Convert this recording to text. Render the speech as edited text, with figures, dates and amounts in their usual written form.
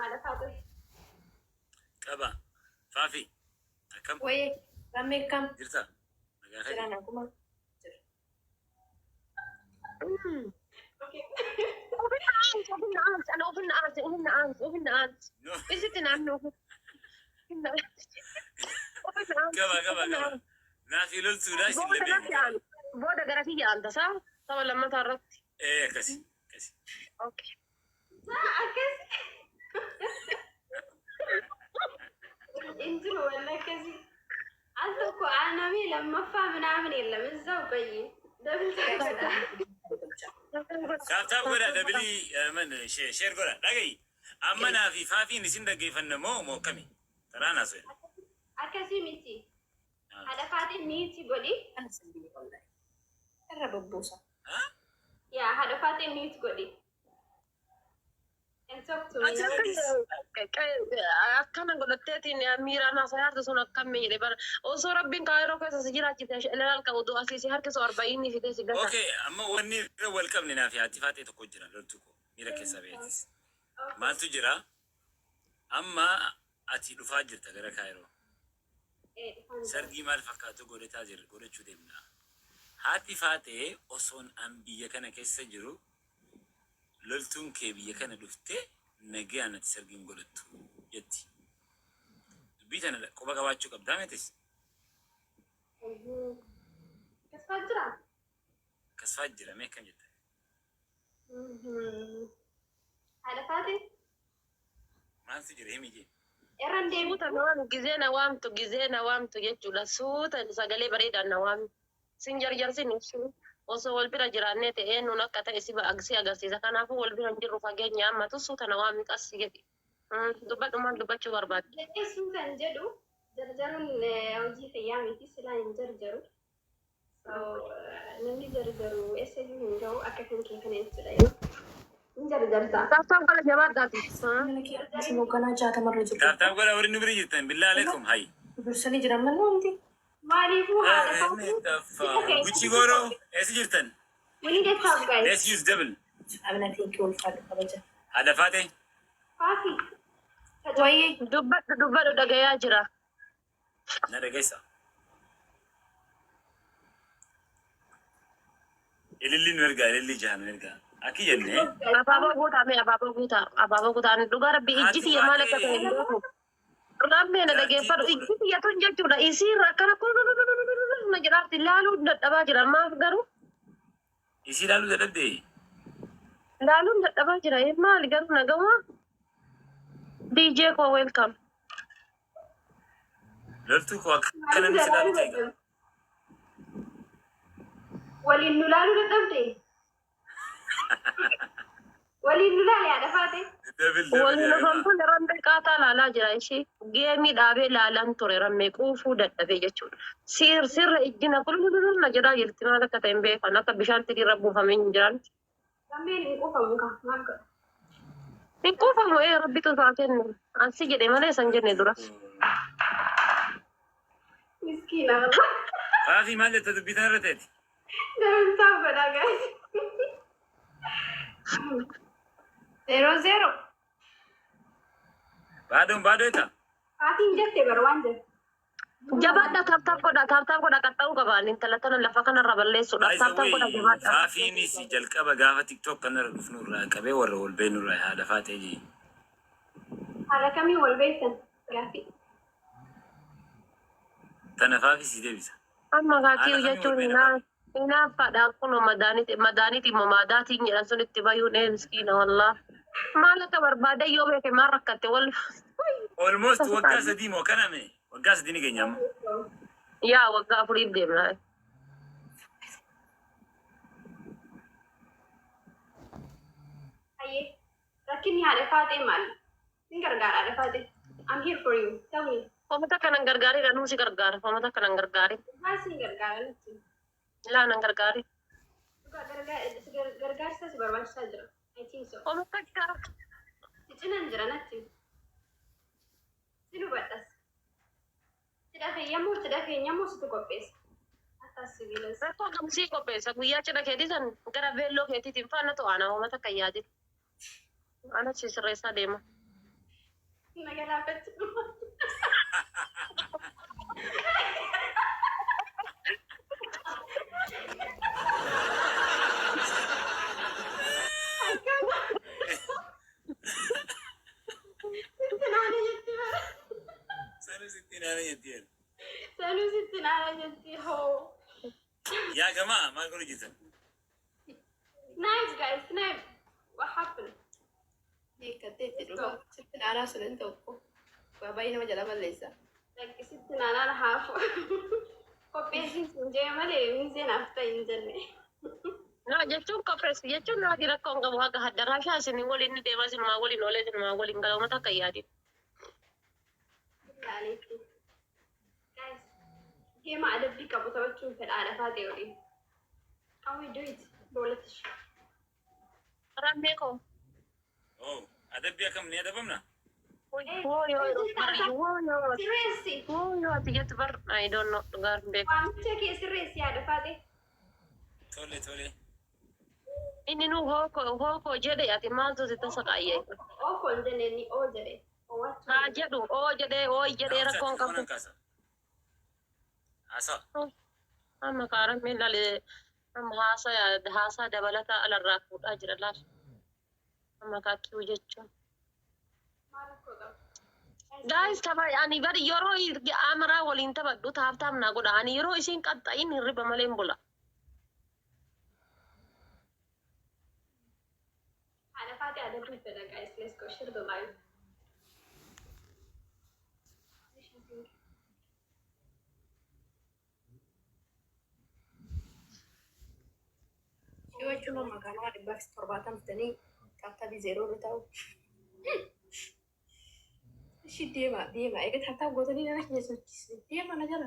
على فاضي. كبا فافي كم وي رمي كم جرتا جرانا كم اوكي كبا نافي لول سوداي اللي بيجي بودا غرافية أنت صح؟ طبعا لما تعرفت ايه كسي اوكي انتوا ولا كذي عندكوا انا مي لما فاهم نعمل الا من زوجي ده كابتن قولا دبلي من شير قولا دقي اما نافي فافي نسين دقي فنمو مو كمي ترى انا سوي اكاسي ميتي هذا فاتي ميتي قولي أنا سندي والله الرب بوسة ها يا هذا فاتي ميتي قولي and talk to me akkana godhatteetiin miiraan haasayaartu sun akkami jedhe bara osoo rabbiin kaayiroo keessa si jiraachite ilaal qabu du'a siisi harkisoo arba'inni fidee si gata. اوكي اما وني ويلكم نافي هاتي فاتي تكو جرا لولتكو ميرا كيسا بيتس ما تجرا اما اتي دفاجر تغرا كايرو سرقي مال فكاتو غوري تاجر غوري چودمنا هاتي فاتي اوسون انبيه كان كيسا جرو لولتون كيبيه كان دفته نجي انا تسرقين غورتو يتي بيتنا كوبا غواچو قبدامتس كسفاجر ما كان جدا هذا فاتي ما تجري ميجي ايران دي Suuta gizee waamtu jechuudha. Suuta sagalee bareedaan na waamtu. Sin jarjarsin ibsu. Osoo wal bira jiraannee ta'ee nun akka ta'e si agarsiisa. Kanaafuu wal bira hin jirru fageenya hammatu suuta na waamni qassi jedhi. Dubbadhumaan dubbachuu barbaadde. Jechuun kan jedhu jarjaruun hojii fayyaa miti silaa hin jarjaru. Namni jarjaru eessayyuu hin gahu akka kan kee kana jechuudha. Hin jarjarta. Taasifaan kana jabaadhaati. Hoogganaa jaatamarra jiru. كابتن قولا وري نبري جدا بالله عليكم هاي Dursanii jiran malee wanti. Maaliifuu haadha faatii? وشي غورو ايش جرتن We need a top guys. let's use double Abina teekii ulfaadhu kabaja. هذا فاتي Faafi. Wayii Dubbadhu dhagayaa jira. نرى قيسا اللي نرجع اللي جهان نرجع اكيد يعني Abaaboo guutaa dhugaa rabbi ijjiti maal akka ta'e hin beeku. Rabbeen dhageeffadhu ijjiti yatun jechuudha. Isiirra akkana kun jedhaatti ilaaluun dadhabaa jira. Maaf garuu يصير له ده ده ilaaluun dadhabaa jira. Maali garuu nagamaa? DJ koo welcome. لولتو كو كان نسلا تيجا Waliin nu laaluu dadhabde? Waliin nu laale haadha faatii? دبل Waliin دبل lafamtuun rammee qaataa laalaa jira ishee. Geemii dhaabee laalaan ture rammee quufuu dadhabee jechuudha. Sirra ijjina qulqullina jedhaa jirti maal akka ta'e hin beekan. Akka bishaan tiriirra buufamee hin jiran. Lammeen hin quufamu kaa maal godha? Hin quufamu rabbitu isaa kennu. Ansi jedhe malee san jenne dura. Miskiina. فافي ما جت تدبيتها رتيتي Namni godhaa guys. 0-0. بعدهم ايتا Faatiin jettee bara waan jedhu. Jabaadha taaptaap godha qaxxa'uu qabaan intala tana lafa kanarra balleessuudhaaf taaptaap godha jabaadha. فافي نسي جلقة بقافة تيك توك كان رفنو را كبي ورا والبين را هذا فاتي جي Haadha kamii wal beektan? Gaaffii. تنفافي سيدي بيسا Amma kaakii Haala jechuun kamiin wal hinaaffaadha kunoo madaaniiti immoo maadaatiin jedhan sun itti baay'uun miskiina wallaa. Maal akka barbaada yoo beeke maal rakkatte wal almost وقع سديم وكان مي وقع سديني كنيام yaa waggaa afuriif deemna. Hayyee. Rakkinni haadha faatee maali? Sin gargaara haadha faatee. I'm here for you. Tell me. Hoomata kanan gargaarii dha nuusi gargaara. Hoomata kanan gargaarii. Maal sin gargaara nutti? Laa nan gargaarii. Gargaarsa si barbaachisaa jira. I think so. Hoomata gara. Si cinaan jira natti. Si hubadhas. Si dhafeenyammoo situ qopheessa. Akkas sibiilas. Rakkoo gamsii qopheessa guyyaa cidha keetii san gara beelloo keetiitiin faana to'ana hoomata kan yaadin. Ana si sirreessaa deema. Nagalapat. Sanu sittin ana yettiyen. Sanu sittin ana jetti ho. Ya jamaa maal godhu jirtan? Nice guys, nice. What happened? Hiikkattee itti dhufa. Sitti dhaanaa sun hin tokko. Baay'ee nama jala balleessa. Like sittin ana half. Kopheessin sun jee malee miizeen hafta hin jenne. No, jechuun qopheessi jechuun naati rakkoon qabu haga haddaraashaa isin waliin ni deemaa sinumaa waliin oolee sinumaa waliin galawmata akka yaadin. Laaleetti. Guys, geema adabbii qabu taphachuun fedhaa lafaa ta'e waliin. Can we do it? Boolatish. Karaan beekoo. Oh, adabbii akkam ni adabamna? Sirreessi. Ati jettu bar I don't know dhugaan beeku. Waamicha kee sirreessi yaada faate. Tole tole. Inni nu hookoo jedhe ati maaltu si tasa qaayyee. Oofoo hin jenne ni oo jedhe. Haa jedhu oo jedhee rakkoon qabu. Asa. Amma kaaran meelalee amma haasaa dabalataa alarraa fuudhaa jira laal. Amma kaakkiyuu jechuun. Guys, ani bari yeroo amaraa waliin taphadhu taaftaaf naa godha. Ani yeroo isiin qaxxa'iin hirriba malee hin bula. Haadha faate adabbii fedha guys. Let's go share the live. Jechuun magaalaa 170 kaartaa zeeroo irra taa'u. Ishii deema. Egaa taattaa gootanii nana keessa sochiisne. Deema na jala.